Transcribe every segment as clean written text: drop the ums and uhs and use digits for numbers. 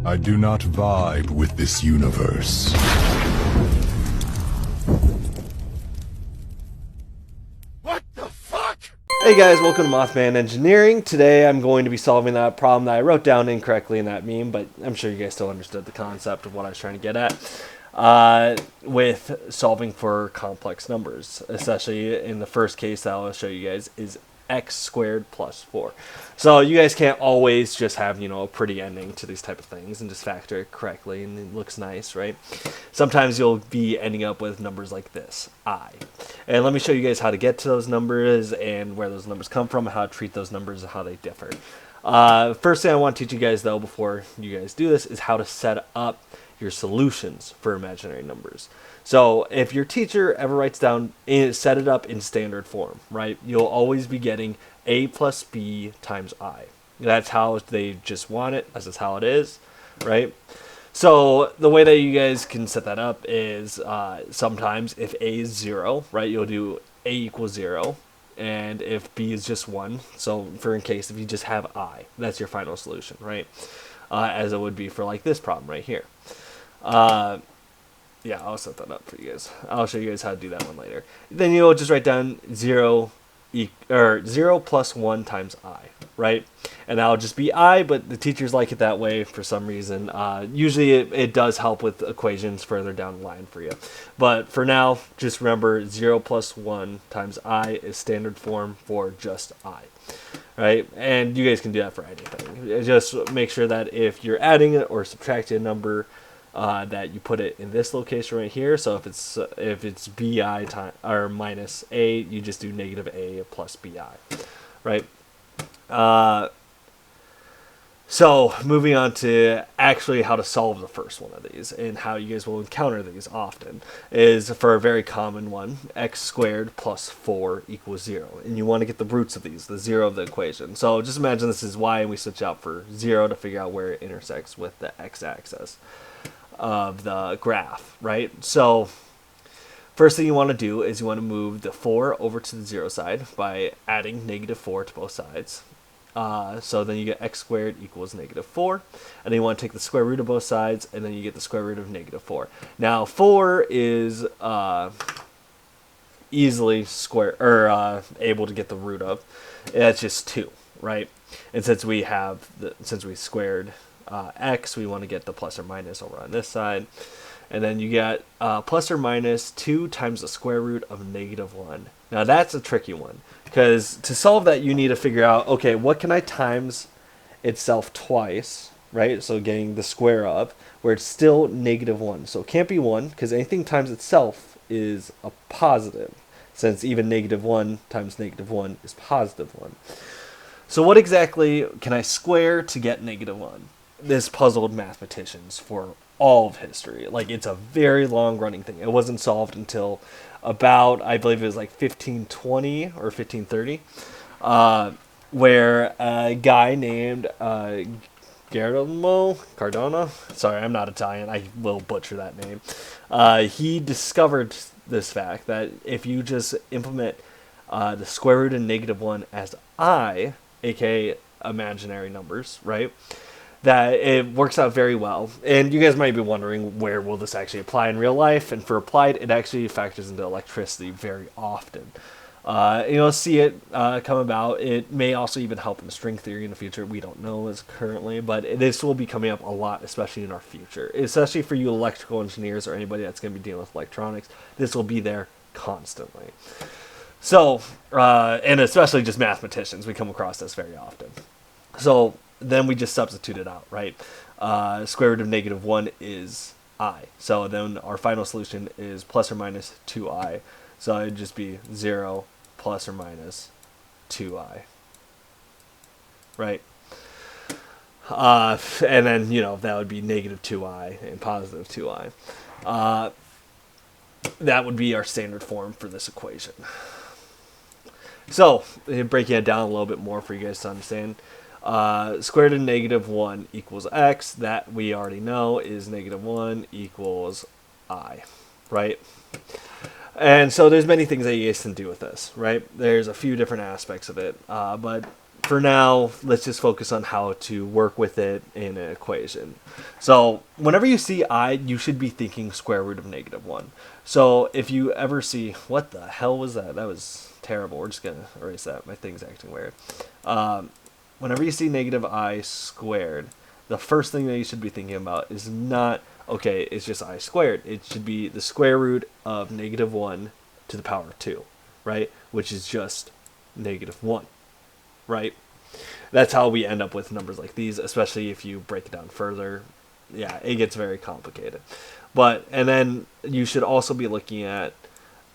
I do not vibe with this universe. What the fuck? Hey guys, welcome to Mothman Engineering. Today I'm going to be solving that problem that I wrote down incorrectly in that meme, but I'm sure you guys still understood the concept of what I was trying to get at. With solving for complex numbers, especially in the first case that I'll show you guys is x squared plus 4. So you guys can't always just have, a pretty ending to these type of things and just factor it correctly and it looks nice, right? Sometimes you'll be ending up with numbers like this, I. And let me show you guys how to get to those numbers and where those numbers come from and how to treat those numbers and how they differ. First thing I want to teach you guys though before you guys do this is how to set up your solutions for imaginary numbers. So if your teacher ever writes down, set it up in standard form, right? You'll always be getting a plus b times I. That's how they just want it. That's just how it is, right? So the way that you guys can set that up is sometimes if a is 0, right, you'll do a equals 0. And if b is just 1, so for in case if you just have I, that's your final solution, right? As it would be for like this problem right here. Yeah, I'll set that up for you guys. I'll show you guys how to do that one later. Then you'll just write down 0 plus 1 times I, right? And that'll just be I, but the teachers like it that way for some reason. Usually it does help with equations further down the line for you. But for now, just remember 0 plus 1 times I is standard form for just I. Right? And you guys can do that for anything. Just make sure that if you're adding or subtracting a number, that you put it in this location right here. So if it's bi or minus a, you just do negative a plus bi, right? So moving on to actually how to solve the first one of these and how you guys will encounter these often is for a very common one, x squared plus 4 equals 0. And you want to get the roots of these, the 0 of the equation. So just imagine this is y and we switch out for 0 to figure out where it intersects with the x-axis of the graph, right? So first thing you want to do is you want to move the 4 over to the 0 side by adding negative 4 to both sides. So then you get x squared equals negative 4. And then you want to take the square root of both sides, and then you get the square root of negative 4. Now 4 is easily able to get the root of. That's just 2, right? And since we squared x, we want to get the plus or minus over on this side. And then you get plus or minus 2 times the square root of negative 1. Now that's a tricky one, because to solve that you need to figure out, okay, what can I times itself twice, right? So getting the square of, where it's still negative 1. So it can't be 1, because anything times itself is a positive, since even negative 1 times negative 1 is positive 1. So what exactly can I square to get negative 1? This puzzled mathematicians for all of history. Like, it's a very long running thing. It wasn't solved until about, I believe it was like 1520 or 1530, where a guy named Guillermo Cardano, sorry, I'm not Italian, I will butcher that name, he discovered this fact that if you just implement the square root of negative 1 as I, aka imaginary numbers, right, that it works out very well. And you guys might be wondering, where will this actually apply in real life? And for applied, it actually factors into electricity very often. You'll see it come about. It may also even help in string theory in the future. We don't know as currently, but this will be coming up a lot, especially in our future. Especially for you electrical engineers or anybody that's going to be dealing with electronics, this will be there constantly. So, and especially just mathematicians, we come across this very often. So then we just substitute it out, right? Square root of negative 1 is I. So then our final solution is plus or minus 2i. So it'd just be 0 plus or minus 2i, right? And then, that would be negative 2i and positive 2i. That would be our standard form for this equation. So, breaking it down a little bit more for you guys to understand. Square root of negative 1 equals x. That we already know is negative 1 equals I, right? And so there's many things that you guys can do with this, right? There's a few different aspects of it, but for now, let's just focus on how to work with it in an equation. So whenever you see I, you should be thinking square root of -1. So if you ever see, what the hell was that? That was terrible. We're just going to erase that. My thing's acting weird. Whenever you see -I squared, the first thing that you should be thinking about is not, okay, it's just I squared. It should be the square root of -1 to the power of 2, right? Which is just -1. Right? That's how we end up with numbers like these, especially if you break it down further. Yeah, it gets very complicated. But, and then you should also be looking at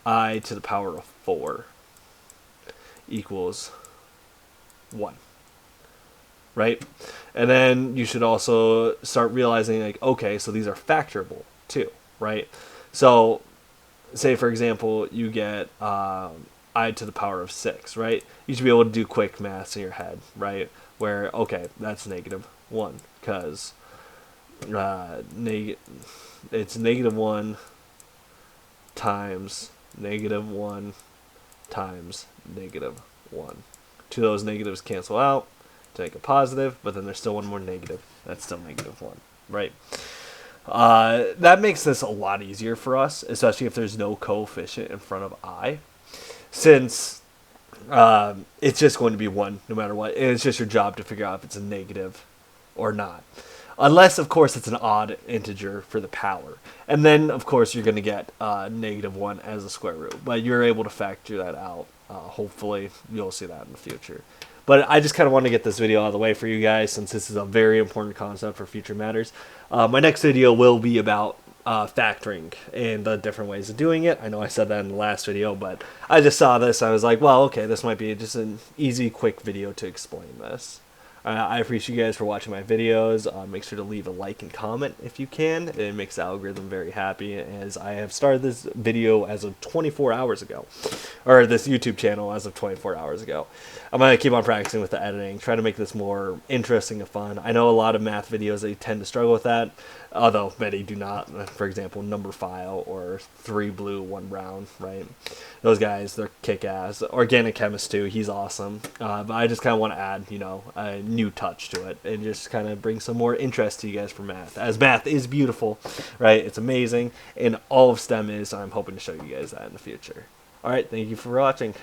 I to the power of 4 equals 1. Right? And then you should also start realizing, like, okay, so these are factorable too, right? So, say for example, you get I to the power of 6, right? You should be able to do quick maths in your head, right? Where, okay, that's -1, because it's -1 times -1 times -1. Two of those negatives cancel out to make a positive, but then there's still one more negative. That's still -1, right? That makes this a lot easier for us, especially if there's no coefficient in front of I. Since it's just going to be 1 no matter what. And it's just your job to figure out if it's a negative or not. Unless, of course, it's an odd integer for the power. And then, of course, you're going to get -1 as a square root. But you're able to factor that out. Hopefully, you'll see that in the future. But I just kind of want to get this video out of the way for you guys, since this is a very important concept for future matters. My next video will be about factoring and the different ways of doing it. I know I said that in the last video, but I just saw this. I was like, well, okay, this might be just an easy, quick video to explain this. I appreciate you guys for watching my videos. Make sure to leave a like and comment if you can. It makes the algorithm very happy, as I have started this video as of 24 hours ago. Or this YouTube channel as of 24 hours ago. I'm going to keep on practicing with the editing, try to make this more interesting and fun. I know a lot of math videos, they tend to struggle with that, although many do not. For example, Numberphile or 3 Blue, 1 Brown, right? Those guys, they're kick-ass. Organic Chemist too, he's awesome. But I just kind of want to add, you know, a new touch to it and just kind of bring some more interest to you guys for math, as math is beautiful, right? It's amazing, and all of STEM is. So I'm hoping to show you guys that in the future. All right, thank you for watching.